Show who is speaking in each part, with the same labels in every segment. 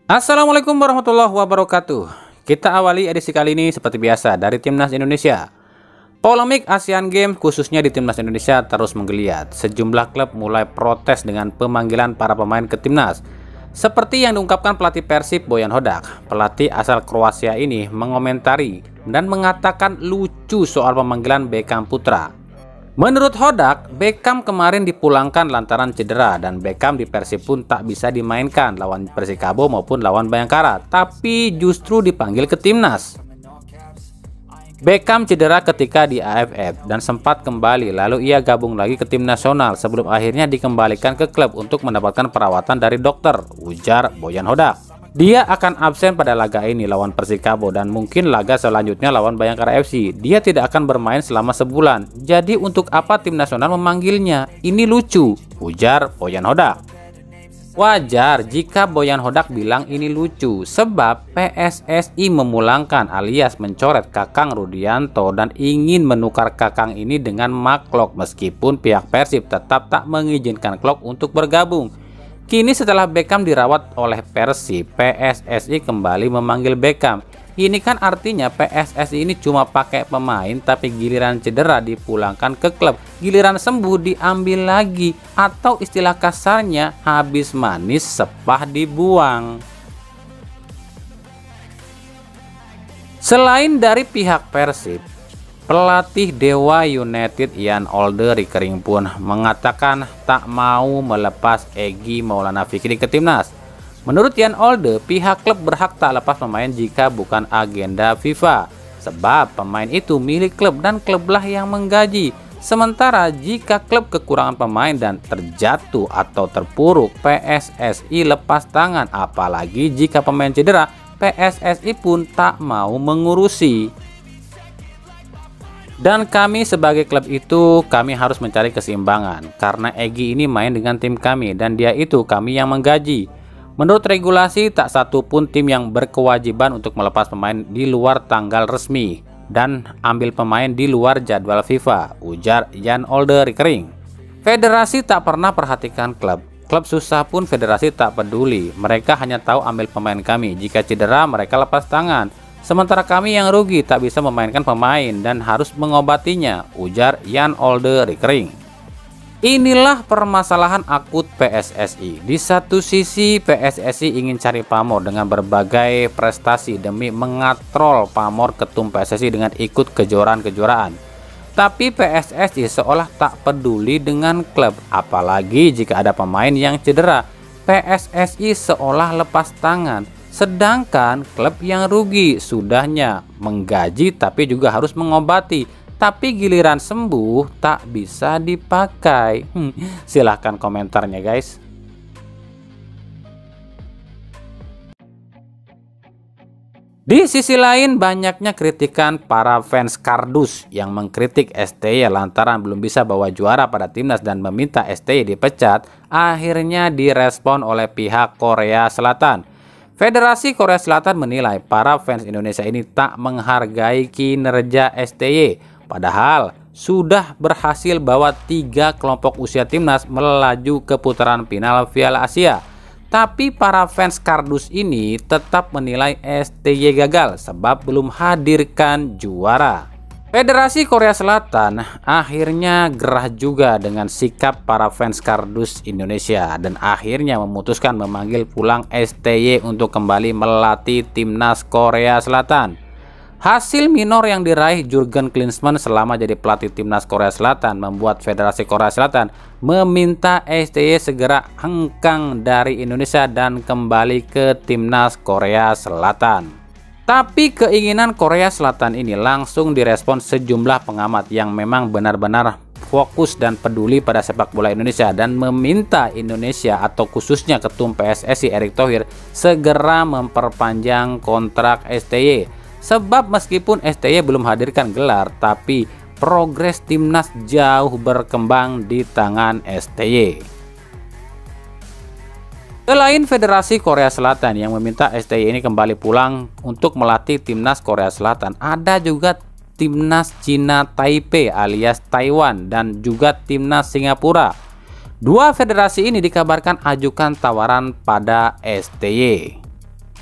Speaker 1: Assalamualaikum warahmatullahi wabarakatuh. Kita awali edisi kali ini seperti biasa dari Timnas Indonesia. Polemik Asian Games khususnya di Timnas Indonesia terus menggeliat. Sejumlah klub mulai protes dengan pemanggilan para pemain ke Timnas. Seperti yang diungkapkan pelatih Persib Bojan Hodak. Pelatih asal Kroasia ini mengomentari dan mengatakan lucu soal pemanggilan Beckham Putra. Menurut Hodak, Beckham kemarin dipulangkan lantaran cedera dan Beckham di Persib pun tak bisa dimainkan lawan Persikabo maupun lawan Bayangkara, tapi justru dipanggil ke Timnas. Beckham cedera ketika di AFF dan sempat kembali, lalu ia gabung lagi ke tim nasional sebelum akhirnya dikembalikan ke klub untuk mendapatkan perawatan dari dokter, ujar Bojan Hodak. Dia akan absen pada laga ini lawan Persikabo dan mungkin laga selanjutnya lawan Bayangkara FC. Dia tidak akan bermain selama sebulan. Jadi untuk apa tim nasional memanggilnya? Ini lucu, ujar Bojan Hodak. Wajar jika Bojan Hodak bilang ini lucu, sebab PSSI memulangkan alias mencoret Kakang Rudianto dan ingin menukar Kakang ini dengan Mark Klok meskipun pihak Persib tetap tak mengizinkan Klok untuk bergabung. Kini setelah Beckham dirawat oleh Persib, PSSI kembali memanggil Beckham. Ini kan artinya PSSI ini cuma pakai pemain tapi giliran cedera dipulangkan ke klub, giliran sembuh diambil lagi, atau istilah kasarnya habis manis sepah dibuang. Selain dari pihak Persib, pelatih Dewa United Jan Olde Rickering pun mengatakan tak mau melepas Egy Maulana Fikri ke Timnas. Menurut Jan Olde, pihak klub berhak tak lepas pemain jika bukan agenda FIFA, sebab pemain itu milik klub dan klublah yang menggaji. Sementara jika klub kekurangan pemain dan terjatuh atau terpuruk, PSSI lepas tangan, apalagi jika pemain cedera, PSSI pun tak mau mengurusi. Dan kami sebagai klub itu, kami harus mencari keseimbangan. Karena Egy ini main dengan tim kami dan dia itu kami yang menggaji. Menurut regulasi, tak satu pun tim yang berkewajiban untuk melepas pemain di luar tanggal resmi dan ambil pemain di luar jadwal FIFA, ujar Jan Olde Rickering. Federasi tak pernah perhatikan klub. Klub susah pun federasi tak peduli. Mereka hanya tahu ambil pemain kami. Jika cedera, mereka lepas tangan. Sementara kami yang rugi tak bisa memainkan pemain dan harus mengobatinya, ujar Jan Olde Rickering. Inilah permasalahan akut PSSI. Di satu sisi PSSI ingin cari pamor dengan berbagai prestasi demi mengatrol pamor ketum PSSI dengan ikut kejuaraan-kejuaraan. Tapi PSSI seolah tak peduli dengan klub, apalagi jika ada pemain yang cedera. PSSI seolah lepas tangan. Sedangkan klub yang rugi sudahnya menggaji tapi juga harus mengobati. Tapi giliran sembuh tak bisa dipakai. Silahkan komentarnya guys. Di sisi lain banyaknya kritikan para fans kardus yang mengkritik STY lantaran belum bisa bawa juara pada Timnas dan meminta STY dipecat. Akhirnya direspon oleh pihak Korea Selatan. Federasi Korea Selatan menilai para fans Indonesia ini tak menghargai kinerja STY. Padahal sudah berhasil bawa 3 kelompok usia Timnas melaju ke putaran final Piala Asia. Tapi para fans kardus ini tetap menilai STY gagal sebab belum hadirkan juara. Federasi Korea Selatan akhirnya gerah juga dengan sikap para fans kardus Indonesia dan akhirnya memutuskan memanggil pulang STY untuk kembali melatih Timnas Korea Selatan. Hasil minor yang diraih Jurgen Klinsmann selama jadi pelatih Timnas Korea Selatan membuat Federasi Korea Selatan meminta STY segera hengkang dari Indonesia dan kembali ke Timnas Korea Selatan. Tapi keinginan Korea Selatan ini langsung direspon sejumlah pengamat yang memang benar-benar fokus dan peduli pada sepak bola Indonesia dan meminta Indonesia atau khususnya ketum PSSI Erick Thohir segera memperpanjang kontrak STY. Sebab meskipun STY belum hadirkan gelar, tapi progres Timnas jauh berkembang di tangan STY. Selain Federasi Korea Selatan yang meminta STY ini kembali pulang untuk melatih Timnas Korea Selatan, ada juga Timnas Cina Taipei alias Taiwan dan juga Timnas Singapura. Dua federasi ini dikabarkan ajukan tawaran pada STY.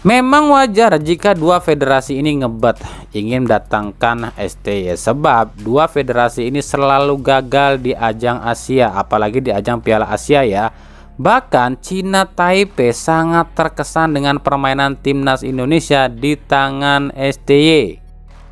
Speaker 1: Memang wajar jika dua federasi ini ngebet ingin mendatangkan STY, sebab dua federasi ini selalu gagal di ajang Asia, apalagi di ajang Piala Asia ya. Bahkan Cina Taipei sangat terkesan dengan permainan timnas Indonesia di tangan STY.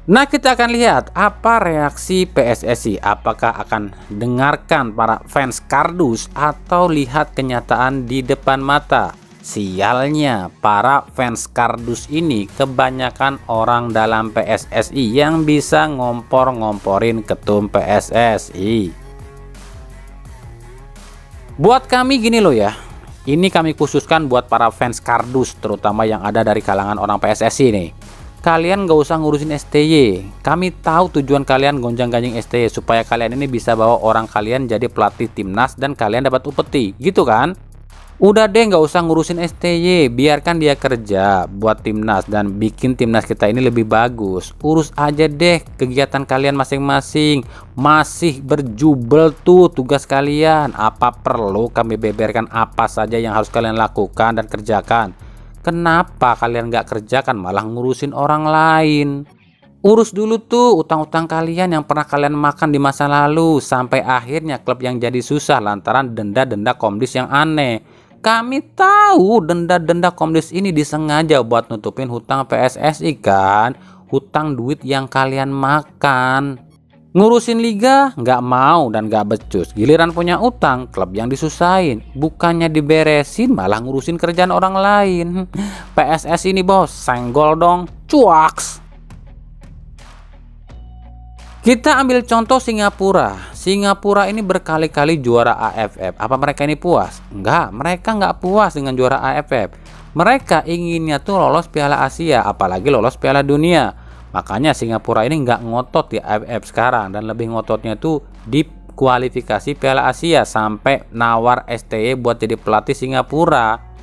Speaker 1: Nah, kita akan lihat apa reaksi PSSI, apakah akan dengarkan para fans kardus atau lihat kenyataan di depan mata. Sialnya, para fans kardus ini kebanyakan orang dalam PSSI yang bisa ngompor-ngomporin ketum PSSI. Buat kami gini loh ya, ini kami khususkan buat para fans kardus, terutama yang ada dari kalangan orang PSSI nih. Kalian gak usah ngurusin STY. Kami tahu tujuan kalian gonjang-ganjing STY supaya kalian ini bisa bawa orang kalian jadi pelatih timnas dan kalian dapat upeti, gitu kan? Udah deh, nggak usah ngurusin STY, biarkan dia kerja buat timnas dan bikin timnas kita ini lebih bagus. Urus aja deh kegiatan kalian masing-masing. Masih berjubel tuh tugas kalian. Apa perlu kami beberkan apa saja yang harus kalian lakukan dan kerjakan? Kenapa kalian nggak kerjakan malah ngurusin orang lain? Urus dulu tuh utang-utang kalian yang pernah kalian makan di masa lalu, sampai akhirnya klub yang jadi susah lantaran denda-denda komdis yang aneh. Kami tahu denda-denda komdis ini disengaja buat nutupin hutang PSSI kan, hutang duit yang kalian makan. Ngurusin liga nggak mau dan nggak becus, giliran punya utang klub yang disusahin, bukannya diberesin malah ngurusin kerjaan orang lain. PSSI ini bos, senggol dong, cuaks. Kita ambil contoh Singapura. Singapura ini berkali-kali juara AFF. Apa mereka ini puas? Enggak, mereka nggak puas dengan juara AFF. Mereka inginnya tuh lolos Piala Asia, apalagi lolos Piala Dunia. Makanya Singapura ini nggak ngotot di AFF sekarang, dan lebih ngototnya tuh di kualifikasi Piala Asia sampai nawar STY buat jadi pelatih Singapura.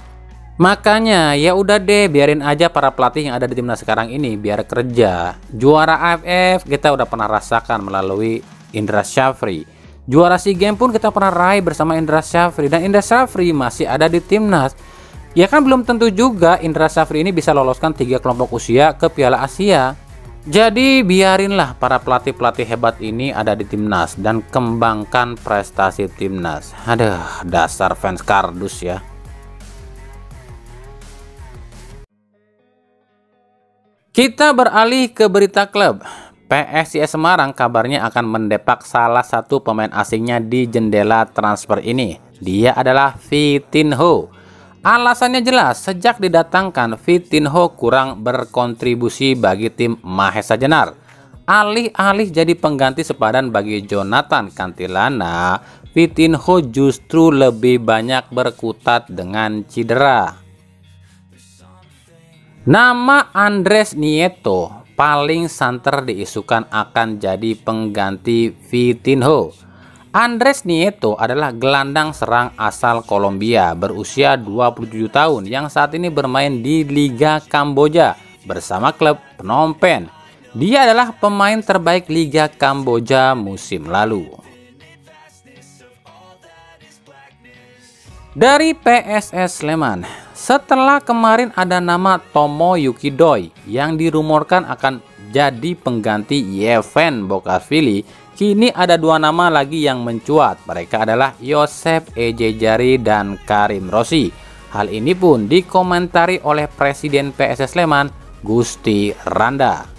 Speaker 1: Makanya ya udah deh, biarin aja para pelatih yang ada di timnas sekarang ini biar kerja. Juara AFF kita udah pernah rasakan melalui Indra Syafri. Juara SEA Games pun kita pernah raih bersama Indra Syafri, dan Indra Syafri masih ada di timnas. Ya kan belum tentu juga Indra Syafri ini bisa loloskan 3 kelompok usia ke Piala Asia. Jadi biarinlah para pelatih-pelatih hebat ini ada di timnas dan kembangkan prestasi timnas. Aduh, dasar fans kardus ya. Kita beralih ke berita klub. PSIS Semarang kabarnya akan mendepak salah satu pemain asingnya di jendela transfer ini. Dia adalah Vitinho. Alasannya jelas, sejak didatangkan Vitinho kurang berkontribusi bagi tim Mahesa Jenar. Alih-alih jadi pengganti sepadan bagi Jonathan Cantilana, Vitinho justru lebih banyak berkutat dengan cedera. Nama Andres Nieto paling santer diisukan akan jadi pengganti Vitinho. Andres Nieto adalah gelandang serang asal Kolombia berusia 27 tahun yang saat ini bermain di Liga Kamboja bersama klub Phnom Penh. Dia adalah pemain terbaik Liga Kamboja musim lalu. Dari PSS Sleman, setelah kemarin ada nama Tomoyuki Doi yang dirumorkan akan jadi pengganti Yevhen Bokashvili, kini ada 2 nama lagi yang mencuat. Mereka adalah Yosef Ejejari dan Karim Rossi. Hal ini pun dikomentari oleh Presiden PSS Sleman, Gusti Randa.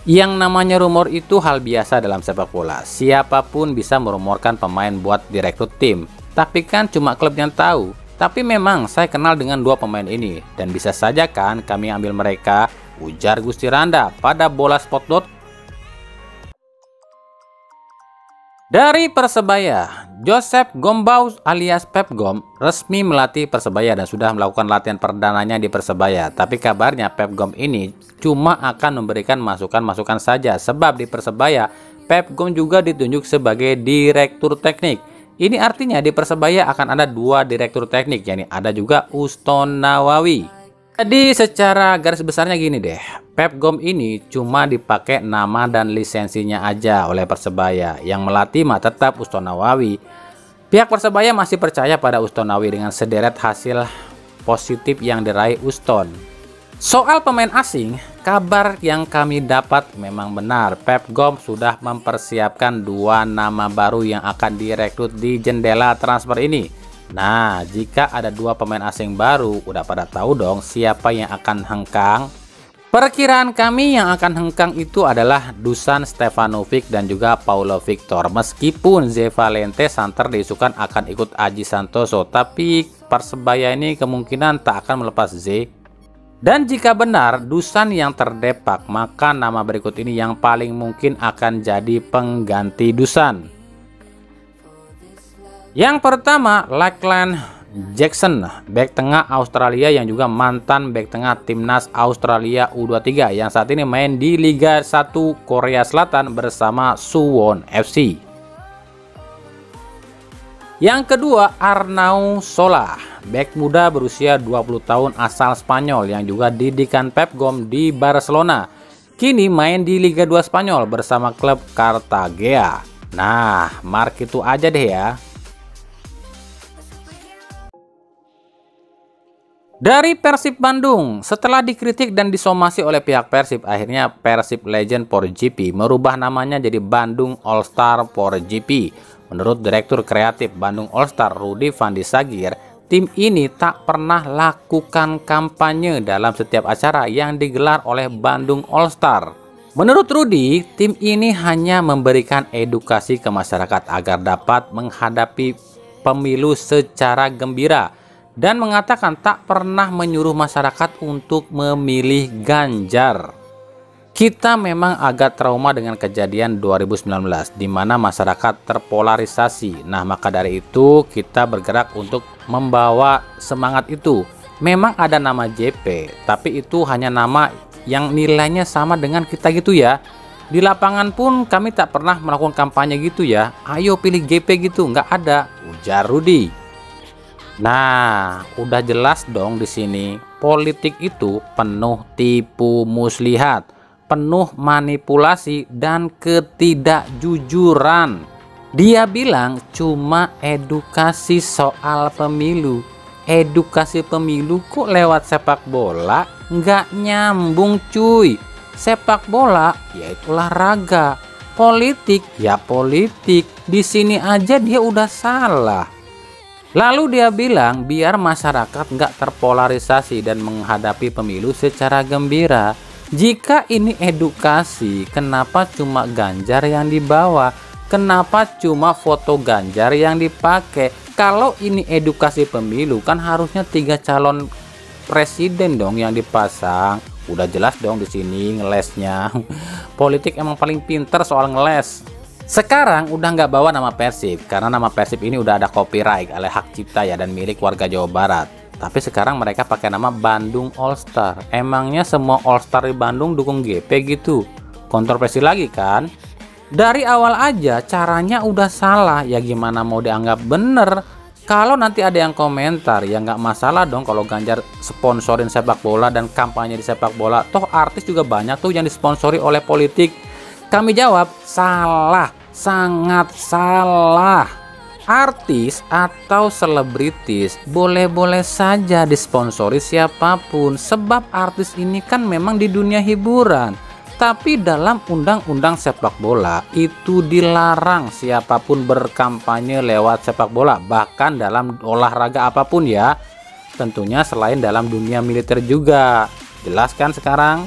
Speaker 1: Yang namanya rumor itu hal biasa dalam sepak bola. Siapapun bisa merumorkan pemain buat direkrut tim. Tapi kan cuma klub yang tahu. Tapi memang saya kenal dengan 2 pemain ini. Dan bisa saja kan kami ambil mereka, ujar Gusti Randa pada bolasport.com. Dari Persebaya, Joseph Gombau alias Pep Gom resmi melatih Persebaya dan sudah melakukan latihan perdananya di Persebaya. Tapi kabarnya Pep Gom ini cuma akan memberikan masukan-masukan saja, sebab di Persebaya Pep Gom juga ditunjuk sebagai direktur teknik. Ini artinya di Persebaya akan ada 2 direktur teknik, yakni ada juga Uston Nawawi. Jadi secara garis besarnya gini deh, Pep Gom ini cuma dipakai nama dan lisensinya aja oleh Persebaya. Yang melatih mah tetap Uston Nawawi. Pihak Persebaya masih percaya pada Uston Nawawi dengan sederet hasil positif yang diraih Houston. Soal pemain asing, kabar yang kami dapat memang benar. Pep Gom sudah mempersiapkan 2 nama baru yang akan direkrut di jendela transfer ini. Nah, jika ada 2 pemain asing baru, udah pada tahu dong siapa yang akan hengkang. Perkiraan kami yang akan hengkang itu adalah Dusan Stefanovic dan juga Paulo Victor. Meskipun Ze Valente santer diisukan akan ikut Aji Santoso, tapi Persebaya ini kemungkinan tak akan melepas Ze. Dan jika benar Dusan yang terdepak, maka nama berikut ini yang paling mungkin akan jadi pengganti Dusan. Yang pertama, Lachlan Jackson, bek tengah Australia yang juga mantan bek tengah timnas Australia U23 yang saat ini main di Liga 1 Korea Selatan bersama Suwon FC. Yang kedua, Arnau Sola, bek muda berusia 20 tahun asal Spanyol yang juga didikan Pep Gom di Barcelona. Kini main di Liga 2 Spanyol bersama klub Cartagena. Nah, mark itu aja deh ya. Dari Persib Bandung, setelah dikritik dan disomasi oleh pihak Persib, akhirnya Persib Legend 4GP merubah namanya jadi Bandung All Star 4GP. Menurut Direktur Kreatif Bandung All Star Rudy Fandi Sagir, tim ini tak pernah lakukan kampanye dalam setiap acara yang digelar oleh Bandung All Star. Menurut Rudy, tim ini hanya memberikan edukasi ke masyarakat agar dapat menghadapi pemilu secara gembira. Dan mengatakan tak pernah menyuruh masyarakat untuk memilih Ganjar. Kita memang agak trauma dengan kejadian 2019 di mana masyarakat terpolarisasi. Nah, maka dari itu kita bergerak untuk membawa semangat itu. Memang ada nama JP, tapi itu hanya nama yang nilainya sama dengan kita gitu ya. Di lapangan pun kami tak pernah melakukan kampanye gitu ya. Ayo pilih GP gitu, nggak ada, ujar Rudy. Nah, udah jelas dong di sini. Politik itu penuh tipu muslihat, penuh manipulasi dan ketidakjujuran. Dia bilang cuma edukasi soal pemilu. Edukasi pemilu kok lewat sepak bola? Nggak nyambung cuy. Sepak bola yaitu olahraga. Politik ya politik. Di sini aja dia udah salah. Lalu dia bilang biar masyarakat nggak terpolarisasi dan menghadapi pemilu secara gembira. Jika ini edukasi, kenapa cuma Ganjar yang dibawa? Kenapa cuma foto Ganjar yang dipakai? Kalau ini edukasi pemilu, kan harusnya 3 calon presiden dong yang dipasang. Udah jelas dong di sini ngelesnya. Politik emang paling pinter soal ngeles. Sekarang udah nggak bawa nama Persib karena nama Persib ini udah ada copyright oleh hak cipta ya dan milik warga Jawa Barat. Tapi sekarang mereka pakai nama Bandung All Star. Emangnya semua All Star di Bandung dukung GP gitu? Kontroversi lagi kan? Dari awal aja caranya udah salah, ya gimana mau dianggap bener? Kalau nanti ada yang komentar, ya nggak masalah dong kalau Ganjar sponsorin sepak bola dan kampanye di sepak bola. Toh artis juga banyak tuh yang disponsori oleh politik. Kami jawab, salah. Sangat salah. Artis atau selebritis boleh-boleh saja disponsori siapapun, sebab artis ini kan memang di dunia hiburan. Tapi dalam undang-undang sepak bola itu dilarang siapapun berkampanye lewat sepak bola, bahkan dalam olahraga apapun ya. Tentunya selain dalam dunia militer juga. Jelas kan sekarang?